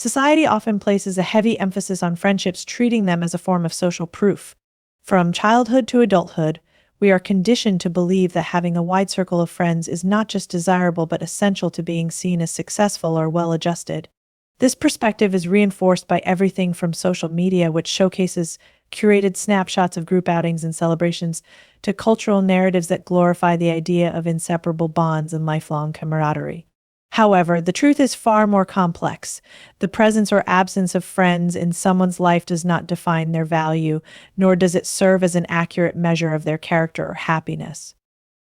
Society often places a heavy emphasis on friendships, treating them as a form of social proof. From childhood to adulthood, we are conditioned to believe that having a wide circle of friends is not just desirable but essential to being seen as successful or well-adjusted. This perspective is reinforced by everything from social media, which showcases curated snapshots of group outings and celebrations, to cultural narratives that glorify the idea of inseparable bonds and lifelong camaraderie. However, the truth is far more complex. The presence or absence of friends in someone's life does not define their value, nor does it serve as an accurate measure of their character or happiness.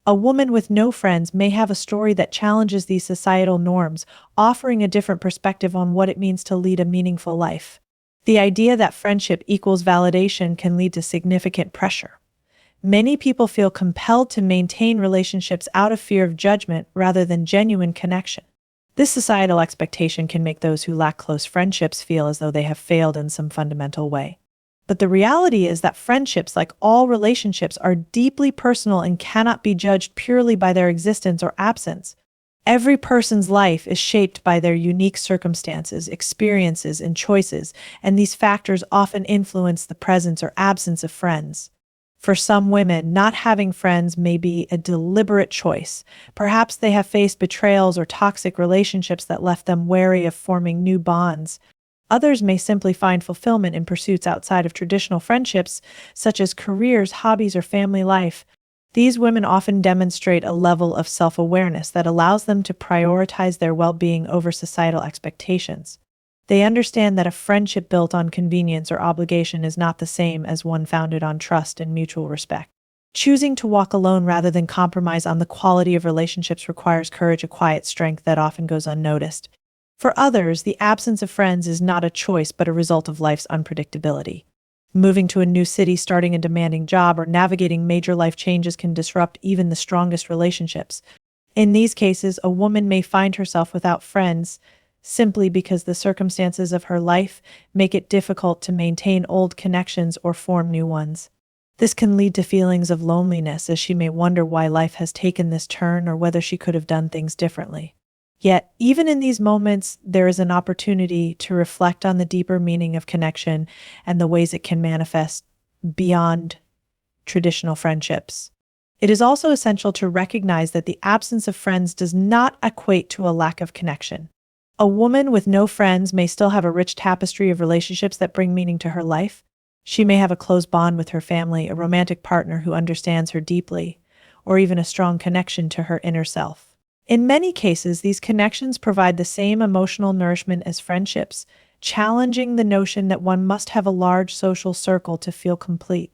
A woman with no friends may have a story that challenges these societal norms, offering a different perspective on what it means to lead a meaningful life. The idea that friendship equals validation can lead to significant pressure. Many people feel compelled to maintain relationships out of fear of judgment rather than genuine connection. This societal expectation can make those who lack close friendships feel as though they have failed in some fundamental way. But the reality is that friendships, like all relationships, are deeply personal and cannot be judged purely by their existence or absence. Every person's life is shaped by their unique circumstances, experiences, and choices, and these factors often influence the presence or absence of friends. For some women, not having friends may be a deliberate choice. Perhaps they have faced betrayals or toxic relationships that left them wary of forming new bonds. Others may simply find fulfillment in pursuits outside of traditional friendships, such as careers, hobbies, or family life. These women often demonstrate a level of self-awareness that allows them to prioritize their well-being over societal expectations. They understand that a friendship built on convenience or obligation is not the same as one founded on trust and mutual respect. Choosing to walk alone rather than compromise on the quality of relationships requires courage, a quiet strength that often goes unnoticed. For others, the absence of friends is not a choice but a result of life's unpredictability. Moving to a new city, starting a demanding job, or navigating major life changes can disrupt even the strongest relationships. In these cases, a woman may find herself without friends simply because the circumstances of her life make it difficult to maintain old connections or form new ones. This can lead to feelings of loneliness, as she may wonder why life has taken this turn or whether she could have done things differently. Yet, even in these moments, there is an opportunity to reflect on the deeper meaning of connection and the ways it can manifest beyond traditional friendships. It is also essential to recognize that the absence of friends does not equate to a lack of connection. A woman with no friends may still have a rich tapestry of relationships that bring meaning to her life. She may have a close bond with her family, a romantic partner who understands her deeply, or even a strong connection to her inner self. In many cases, these connections provide the same emotional nourishment as friendships, challenging the notion that one must have a large social circle to feel complete.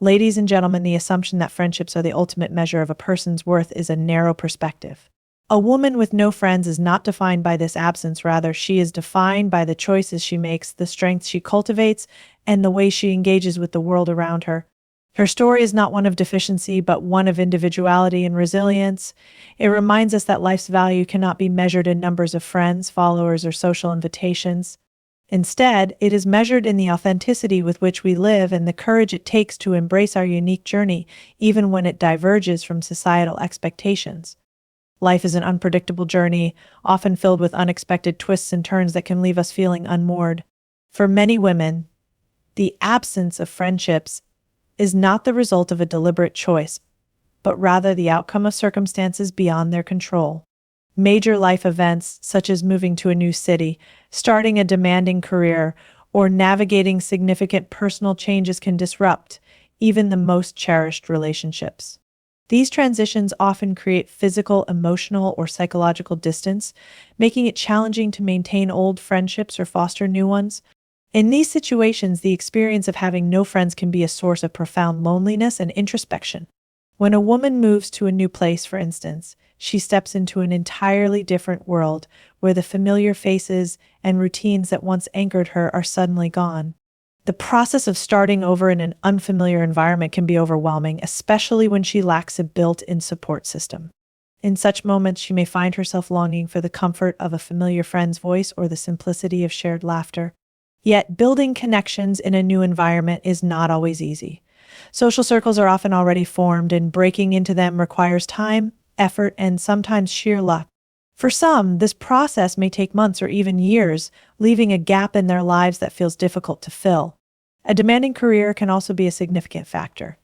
Ladies and gentlemen, the assumption that friendships are the ultimate measure of a person's worth is a narrow perspective. A woman with no friends is not defined by this absence. Rather, she is defined by the choices she makes, the strengths she cultivates, and the way she engages with the world around her. Her story is not one of deficiency, but one of individuality and resilience. It reminds us that life's value cannot be measured in numbers of friends, followers, or social invitations. Instead, it is measured in the authenticity with which we live and the courage it takes to embrace our unique journey, even when it diverges from societal expectations. Life is an unpredictable journey, often filled with unexpected twists and turns that can leave us feeling unmoored. For many women, the absence of friendships is not the result of a deliberate choice, but rather the outcome of circumstances beyond their control. Major life events, such as moving to a new city, starting a demanding career, or navigating significant personal changes, can disrupt even the most cherished relationships. These transitions often create physical, emotional, or psychological distance, making it challenging to maintain old friendships or foster new ones. In these situations, the experience of having no friends can be a source of profound loneliness and introspection. When a woman moves to a new place, for instance, she steps into an entirely different world where the familiar faces and routines that once anchored her are suddenly gone. The process of starting over in an unfamiliar environment can be overwhelming, especially when she lacks a built-in support system. In such moments, she may find herself longing for the comfort of a familiar friend's voice or the simplicity of shared laughter. Yet, building connections in a new environment is not always easy. Social circles are often already formed, and breaking into them requires time, effort, and sometimes sheer luck. For some, this process may take months or even years, leaving a gap in their lives that feels difficult to fill. A demanding career can also be a significant factor.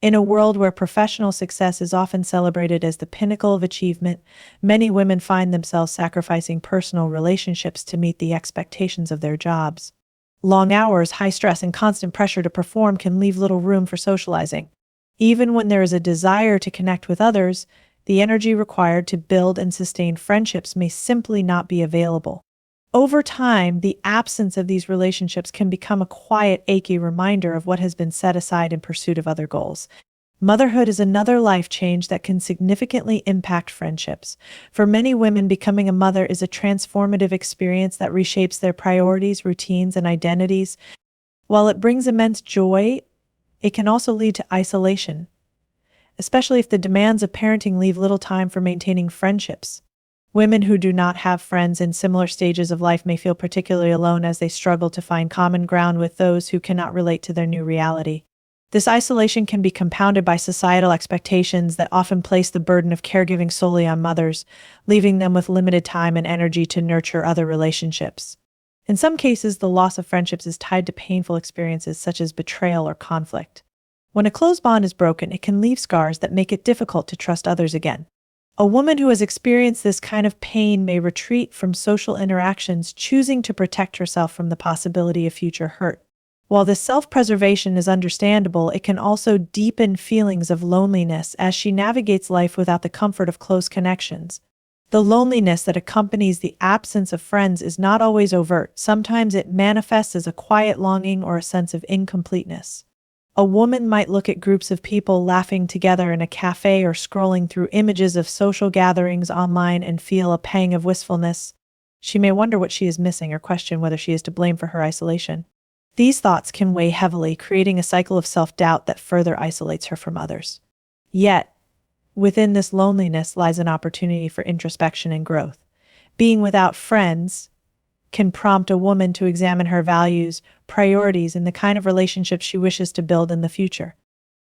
In a world where professional success is often celebrated as the pinnacle of achievement, many women find themselves sacrificing personal relationships to meet the expectations of their jobs. Long hours, high stress, and constant pressure to perform can leave little room for socializing. Even when there is a desire to connect with others, the energy required to build and sustain friendships may simply not be available. Over time, the absence of these relationships can become a quiet, achy reminder of what has been set aside in pursuit of other goals. Motherhood is another life change that can significantly impact friendships. For many women, becoming a mother is a transformative experience that reshapes their priorities, routines, and identities. While it brings immense joy, it can also lead to isolation, especially if the demands of parenting leave little time for maintaining friendships. Women who do not have friends in similar stages of life may feel particularly alone as they struggle to find common ground with those who cannot relate to their new reality. This isolation can be compounded by societal expectations that often place the burden of caregiving solely on mothers, leaving them with limited time and energy to nurture other relationships. In some cases, the loss of friendships is tied to painful experiences such as betrayal or conflict. When a close bond is broken, it can leave scars that make it difficult to trust others again. A woman who has experienced this kind of pain may retreat from social interactions, choosing to protect herself from the possibility of future hurt. While this self-preservation is understandable, it can also deepen feelings of loneliness as she navigates life without the comfort of close connections. The loneliness that accompanies the absence of friends is not always overt. Sometimes it manifests as a quiet longing or a sense of incompleteness. A woman might look at groups of people laughing together in a cafe or scrolling through images of social gatherings online and feel a pang of wistfulness. She may wonder what she is missing or question whether she is to blame for her isolation. These thoughts can weigh heavily, creating a cycle of self-doubt that further isolates her from others. Yet, within this loneliness lies an opportunity for introspection and growth. Being without friends can prompt a woman to examine her values, priorities, and the kind of relationships she wishes to build in the future.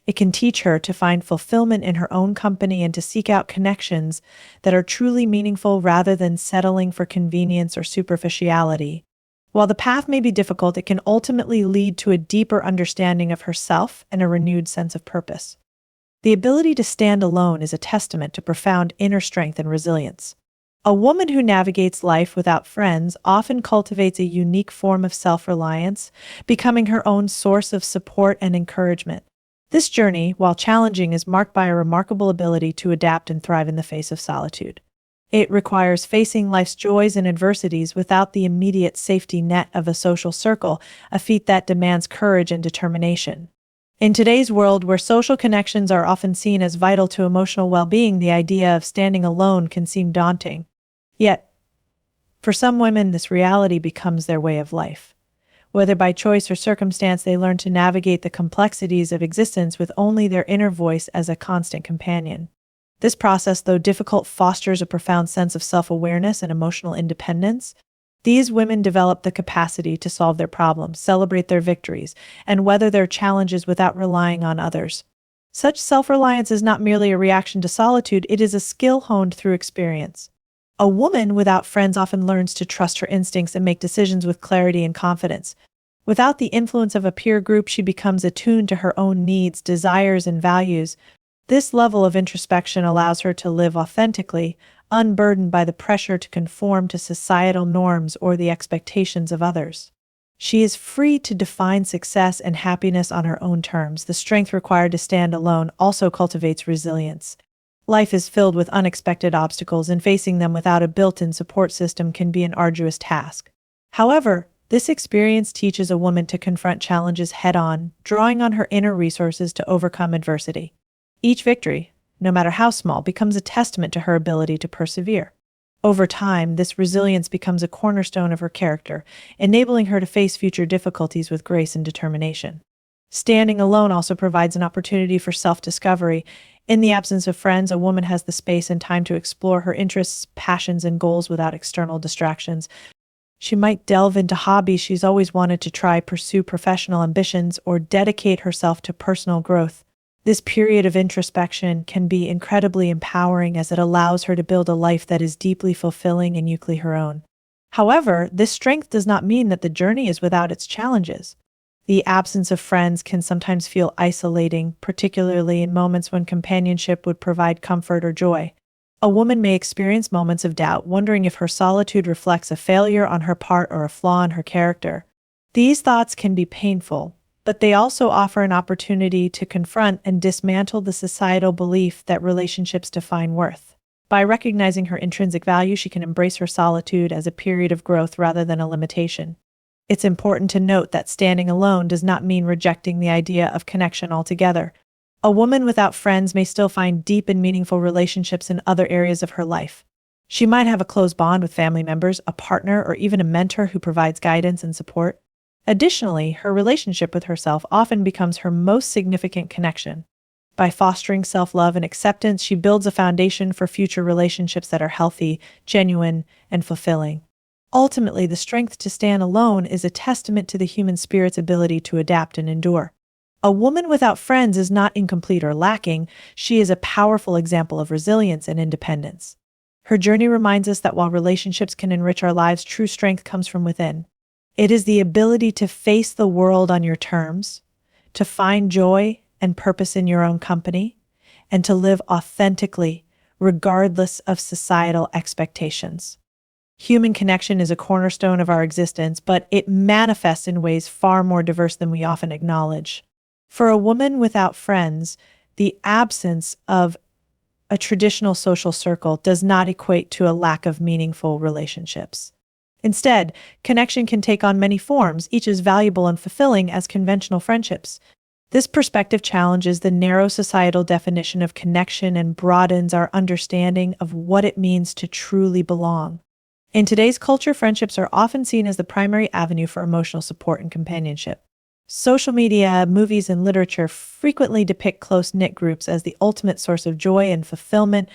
It can teach her to find fulfillment in her own company and to seek out connections that are truly meaningful rather than settling for convenience or superficiality. While the path may be difficult, it can ultimately lead to a deeper understanding of herself and a renewed sense of purpose. The ability to stand alone is a testament to profound inner strength and resilience. A woman who navigates life without friends often cultivates a unique form of self-reliance, becoming her own source of support and encouragement. This journey, while challenging, is marked by a remarkable ability to adapt and thrive in the face of solitude. It requires facing life's joys and adversities without the immediate safety net of a social circle, a feat that demands courage and determination. In today's world, where social connections are often seen as vital to emotional well-being, the idea of standing alone can seem daunting. Yet, for some women, this reality becomes their way of life. Whether by choice or circumstance, they learn to navigate the complexities of existence with only their inner voice as a constant companion. This process, though difficult, fosters a profound sense of self-awareness and emotional independence. These women develop the capacity to solve their problems, celebrate their victories, and weather their challenges without relying on others. Such self-reliance is not merely a reaction to solitude, it is a skill honed through experience. A woman without friends often learns to trust her instincts and make decisions with clarity and confidence. Without the influence of a peer group, she becomes attuned to her own needs, desires, and values. This level of introspection allows her to live authentically, unburdened by the pressure to conform to societal norms or the expectations of others. She is free to define success and happiness on her own terms. The strength required to stand alone also cultivates resilience. Life is filled with unexpected obstacles, and facing them without a built-in support system can be an arduous task. However, this experience teaches a woman to confront challenges head-on, drawing on her inner resources to overcome adversity. Each victory, no matter how small, becomes a testament to her ability to persevere. Over time, this resilience becomes a cornerstone of her character, enabling her to face future difficulties with grace and determination. Standing alone also provides an opportunity for self-discovery. In the absence of friends, a woman has the space and time to explore her interests, passions, and goals without external distractions. She might delve into hobbies she's always wanted to try, pursue professional ambitions, or dedicate herself to personal growth. This period of introspection can be incredibly empowering as it allows her to build a life that is deeply fulfilling and uniquely her own. However, this strength does not mean that the journey is without its challenges. The absence of friends can sometimes feel isolating, particularly in moments when companionship would provide comfort or joy. A woman may experience moments of doubt, wondering if her solitude reflects a failure on her part or a flaw in her character. These thoughts can be painful, but they also offer an opportunity to confront and dismantle the societal belief that relationships define worth. By recognizing her intrinsic value, she can embrace her solitude as a period of growth rather than a limitation. It's important to note that standing alone does not mean rejecting the idea of connection altogether. A woman without friends may still find deep and meaningful relationships in other areas of her life. She might have a close bond with family members, a partner, or even a mentor who provides guidance and support. Additionally, her relationship with herself often becomes her most significant connection. By fostering self-love and acceptance, she builds a foundation for future relationships that are healthy, genuine, and fulfilling. Ultimately, the strength to stand alone is a testament to the human spirit's ability to adapt and endure. A woman without friends is not incomplete or lacking. She is a powerful example of resilience and independence. Her journey reminds us that while relationships can enrich our lives, true strength comes from within. It is the ability to face the world on your terms, to find joy and purpose in your own company, and to live authentically, regardless of societal expectations. Human connection is a cornerstone of our existence, but it manifests in ways far more diverse than we often acknowledge. For a woman without friends, the absence of a traditional social circle does not equate to a lack of meaningful relationships. Instead, connection can take on many forms, each as valuable and fulfilling as conventional friendships. This perspective challenges the narrow societal definition of connection and broadens our understanding of what it means to truly belong. In today's culture, friendships are often seen as the primary avenue for emotional support and companionship. Social media, movies, and literature frequently depict close-knit groups as the ultimate source of joy and fulfillment.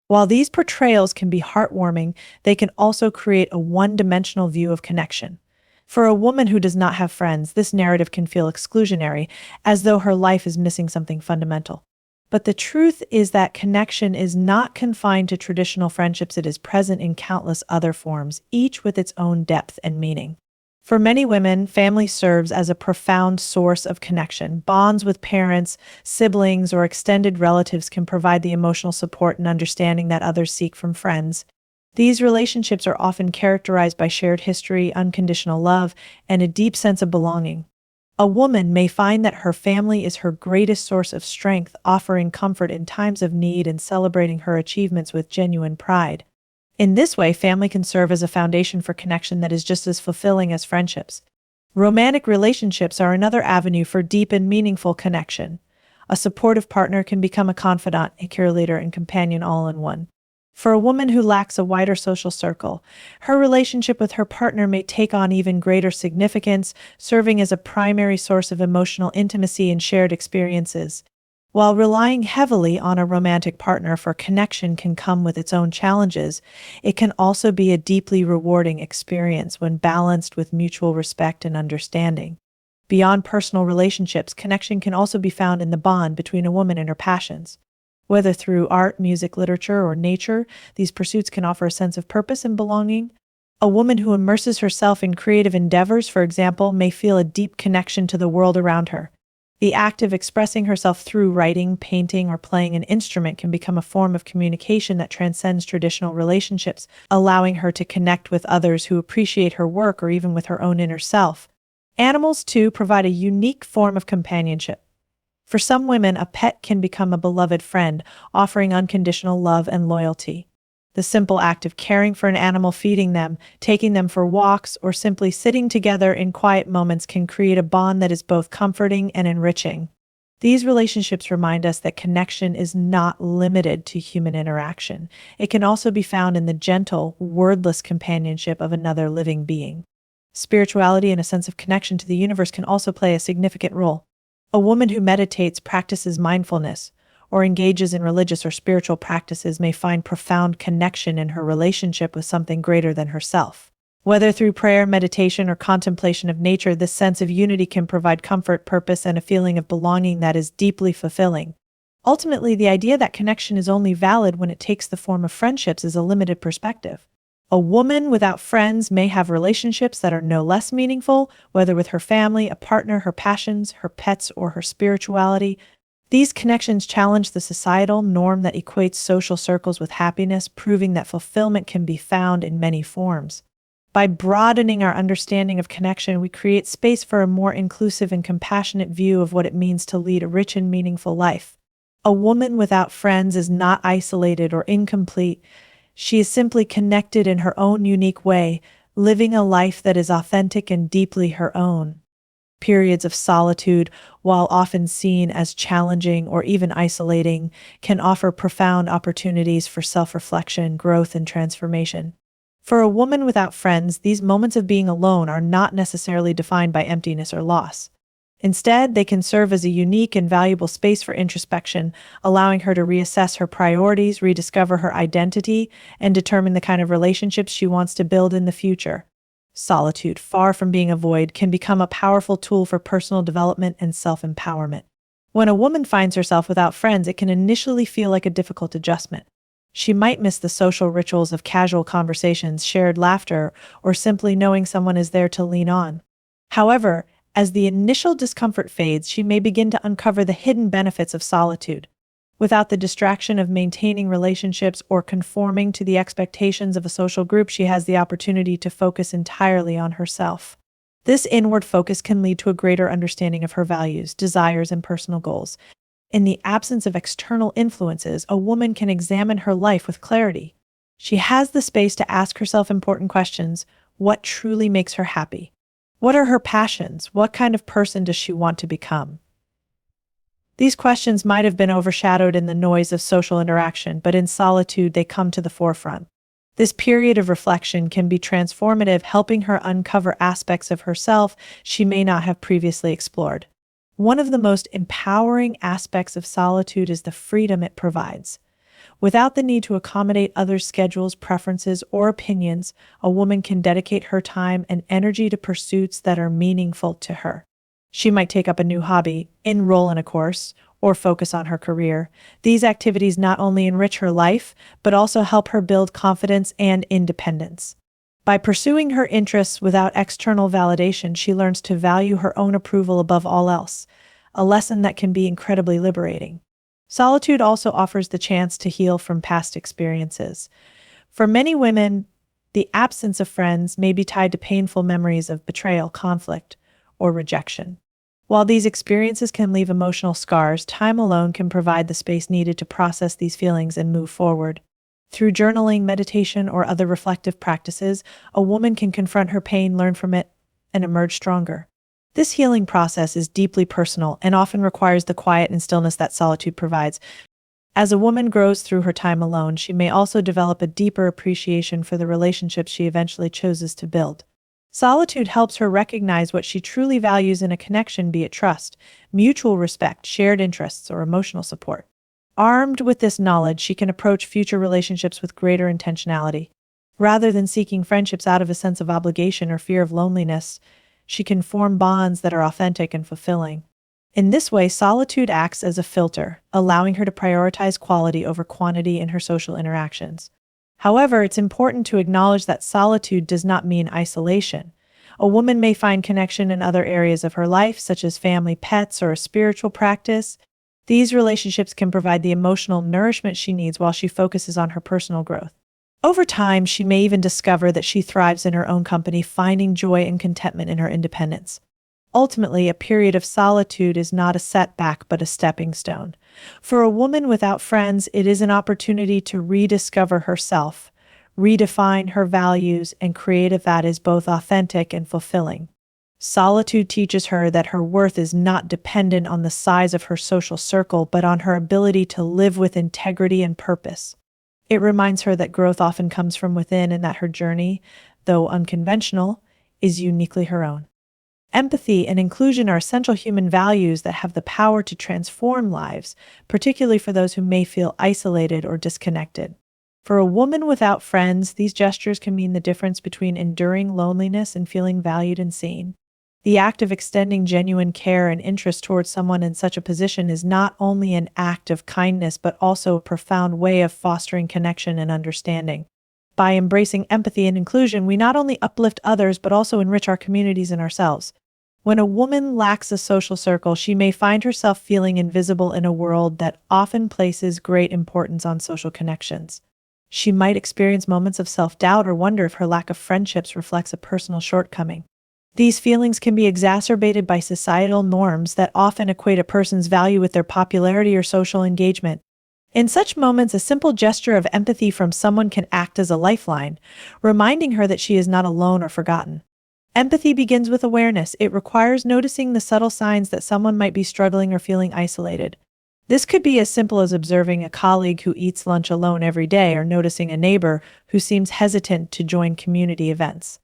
While these portrayals can be heartwarming, they can also create a one-dimensional view of connection. For a woman who does not have friends, this narrative can feel exclusionary, as though her life is missing something fundamental. But the truth is that connection is not confined to traditional friendships. It is present in countless other forms, each with its own depth and meaning. For many women, family serves as a profound source of connection. Bonds with parents, siblings, or extended relatives can provide the emotional support and understanding that others seek from friends. These relationships are often characterized by shared history, unconditional love, and a deep sense of belonging. A woman may find that her family is her greatest source of strength, offering comfort in times of need and celebrating her achievements with genuine pride. In this way, family can serve as a foundation for connection that is just as fulfilling as friendships. Romantic relationships are another avenue for deep and meaningful connection. A supportive partner can become a confidant, a cheerleader, and companion all in one. For a woman who lacks a wider social circle, her relationship with her partner may take on even greater significance, serving as a primary source of emotional intimacy and shared experiences. While relying heavily on a romantic partner for connection can come with its own challenges, it can also be a deeply rewarding experience when balanced with mutual respect and understanding. Beyond personal relationships, connection can also be found in the bond between a woman and her passions. Whether through art, music, literature, or nature, these pursuits can offer a sense of purpose and belonging. A woman who immerses herself in creative endeavors, for example, may feel a deep connection to the world around her. The act of expressing herself through writing, painting, or playing an instrument can become a form of communication that transcends traditional relationships, allowing her to connect with others who appreciate her work or even with her own inner self. Animals, too, provide a unique form of companionship. For some women, a pet can become a beloved friend, offering unconditional love and loyalty. The simple act of caring for an animal, feeding them, taking them for walks, or simply sitting together in quiet moments can create a bond that is both comforting and enriching. These relationships remind us that connection is not limited to human interaction. It can also be found in the gentle, wordless companionship of another living being. Spirituality and a sense of connection to the universe can also play a significant role. A woman who meditates, practices mindfulness, or engages in religious or spiritual practices may find profound connection in her relationship with something greater than herself. Whether through prayer, meditation, or contemplation of nature, this sense of unity can provide comfort, purpose, and a feeling of belonging that is deeply fulfilling. Ultimately, the idea that connection is only valid when it takes the form of friendships is a limited perspective. A woman without friends may have relationships that are no less meaningful, whether with her family, a partner, her passions, her pets, or her spirituality. These connections challenge the societal norm that equates social circles with happiness, proving that fulfillment can be found in many forms. By broadening our understanding of connection, we create space for a more inclusive and compassionate view of what it means to lead a rich and meaningful life. A woman without friends is not isolated or incomplete. She is simply connected in her own unique way, living a life that is authentic and deeply her own. Periods of solitude, while often seen as challenging or even isolating, can offer profound opportunities for self-reflection, growth, and transformation. For a woman without friends, these moments of being alone are not necessarily defined by emptiness or loss. Instead, they can serve as a unique and valuable space for introspection, allowing her to reassess her priorities, rediscover her identity, and determine the kind of relationships she wants to build in the future. Solitude, far from being a void, can become a powerful tool for personal development and self-empowerment. When a woman finds herself without friends, it can initially feel like a difficult adjustment. She might miss the social rituals of casual conversations, shared laughter, or simply knowing someone is there to lean on. However, as the initial discomfort fades, she may begin to uncover the hidden benefits of solitude. Without the distraction of maintaining relationships or conforming to the expectations of a social group, she has the opportunity to focus entirely on herself. This inward focus can lead to a greater understanding of her values, desires, and personal goals. In the absence of external influences, a woman can examine her life with clarity. She has the space to ask herself important questions. What truly makes her happy? What are her passions? What kind of person does she want to become? These questions might have been overshadowed in the noise of social interaction, but in solitude they come to the forefront. This period of reflection can be transformative, helping her uncover aspects of herself she may not have previously explored. One of the most empowering aspects of solitude is the freedom it provides. Without the need to accommodate others' schedules, preferences, or opinions, a woman can dedicate her time and energy to pursuits that are meaningful to her. She might take up a new hobby, enroll in a course, or focus on her career. These activities not only enrich her life, but also help her build confidence and independence. By pursuing her interests without external validation, she learns to value her own approval above all else, a lesson that can be incredibly liberating. Solitude also offers the chance to heal from past experiences. For many women, the absence of friends may be tied to painful memories of betrayal, conflict, or rejection. While these experiences can leave emotional scars, time alone can provide the space needed to process these feelings and move forward. Through journaling, meditation, or other reflective practices, a woman can confront her pain, learn from it, and emerge stronger. This healing process is deeply personal and often requires the quiet and stillness that solitude provides. As a woman grows through her time alone, she may also develop a deeper appreciation for the relationships she eventually chooses to build. Solitude helps her recognize what she truly values in a connection, be it trust, mutual respect, shared interests, or emotional support. Armed with this knowledge, she can approach future relationships with greater intentionality. Rather than seeking friendships out of a sense of obligation or fear of loneliness, she can form bonds that are authentic and fulfilling. In this way, solitude acts as a filter, allowing her to prioritize quality over quantity in her social interactions. However, it's important to acknowledge that solitude does not mean isolation. A woman may find connection in other areas of her life, such as family, pets, or a spiritual practice. These relationships can provide the emotional nourishment she needs while she focuses on her personal growth. Over time, she may even discover that she thrives in her own company, finding joy and contentment in her independence. Ultimately, a period of solitude is not a setback but a stepping stone. For a woman without friends, it is an opportunity to rediscover herself, redefine her values, and create a life that is both authentic and fulfilling. Solitude teaches her that her worth is not dependent on the size of her social circle, but on her ability to live with integrity and purpose. It reminds her that growth often comes from within and that her journey, though unconventional, is uniquely her own. Empathy and inclusion are essential human values that have the power to transform lives, particularly for those who may feel isolated or disconnected. For a woman without friends, these gestures can mean the difference between enduring loneliness and feeling valued and seen. The act of extending genuine care and interest towards someone in such a position is not only an act of kindness but also a profound way of fostering connection and understanding. By embracing empathy and inclusion, we not only uplift others but also enrich our communities and ourselves. When a woman lacks a social circle, she may find herself feeling invisible in a world that often places great importance on social connections. She might experience moments of self-doubt or wonder if her lack of friendships reflects a personal shortcoming. These feelings can be exacerbated by societal norms that often equate a person's value with their popularity or social engagement. In such moments, a simple gesture of empathy from someone can act as a lifeline, reminding her that she is not alone or forgotten. Empathy begins with awareness. It requires noticing the subtle signs that someone might be struggling or feeling isolated. This could be as simple as observing a colleague who eats lunch alone every day or noticing a neighbor who seems hesitant to join community events.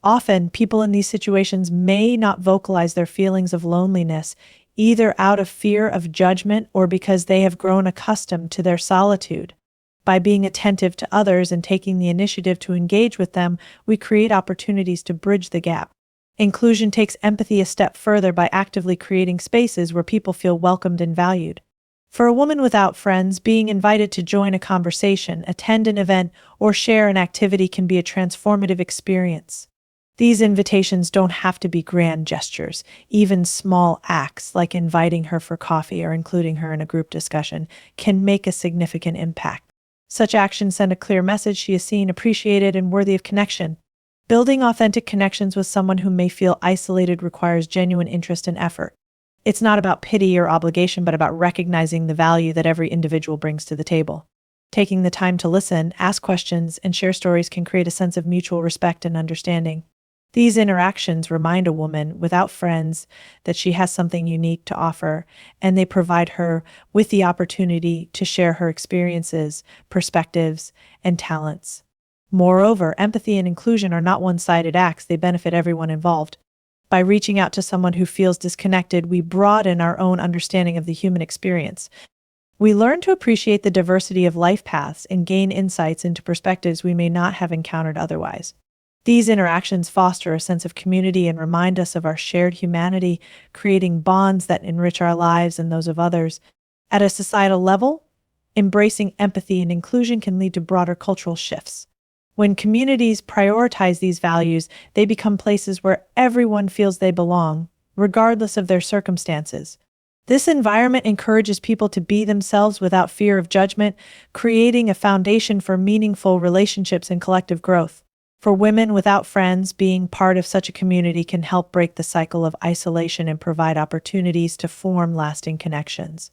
Often, people in these situations may not vocalize their feelings of loneliness, either out of fear of judgment or because they have grown accustomed to their solitude. By being attentive to others and taking the initiative to engage with them, we create opportunities to bridge the gap. Inclusion takes empathy a step further by actively creating spaces where people feel welcomed and valued. For a woman without friends, being invited to join a conversation, attend an event, or share an activity can be a transformative experience. These invitations don't have to be grand gestures. Even small acts, like inviting her for coffee or including her in a group discussion, can make a significant impact. Such actions send a clear message: she is seen, appreciated, and worthy of connection. Building authentic connections with someone who may feel isolated requires genuine interest and effort. It's not about pity or obligation, but about recognizing the value that every individual brings to the table. Taking the time to listen, ask questions, and share stories can create a sense of mutual respect and understanding. These interactions remind a woman without friends that she has something unique to offer, and they provide her with the opportunity to share her experiences, perspectives, and talents. Moreover, empathy and inclusion are not one-sided acts. They benefit everyone involved. By reaching out to someone who feels disconnected, we broaden our own understanding of the human experience. We learn to appreciate the diversity of life paths and gain insights into perspectives we may not have encountered otherwise. These interactions foster a sense of community and remind us of our shared humanity, creating bonds that enrich our lives and those of others. At a societal level, embracing empathy and inclusion can lead to broader cultural shifts. When communities prioritize these values, they become places where everyone feels they belong, regardless of their circumstances. This environment encourages people to be themselves without fear of judgment, creating a foundation for meaningful relationships and collective growth. For women without friends, being part of such a community can help break the cycle of isolation and provide opportunities to form lasting connections.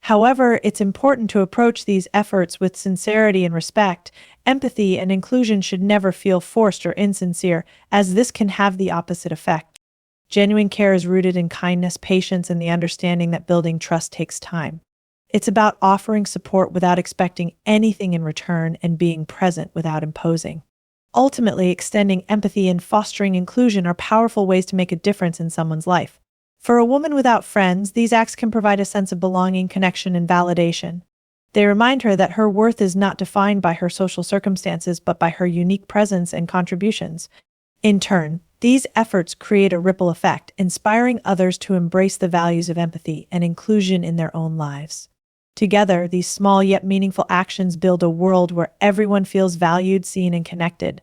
However, it's important to approach these efforts with sincerity and respect. Empathy and inclusion should never feel forced or insincere, as this can have the opposite effect. Genuine care is rooted in kindness, patience, and the understanding that building trust takes time. It's about offering support without expecting anything in return and being present without imposing. Ultimately, extending empathy and fostering inclusion are powerful ways to make a difference in someone's life. For a woman without friends, these acts can provide a sense of belonging, connection, and validation. They remind her that her worth is not defined by her social circumstances, but by her unique presence and contributions. In turn, these efforts create a ripple effect, inspiring others to embrace the values of empathy and inclusion in their own lives. Together, these small yet meaningful actions build a world where everyone feels valued, seen, and connected.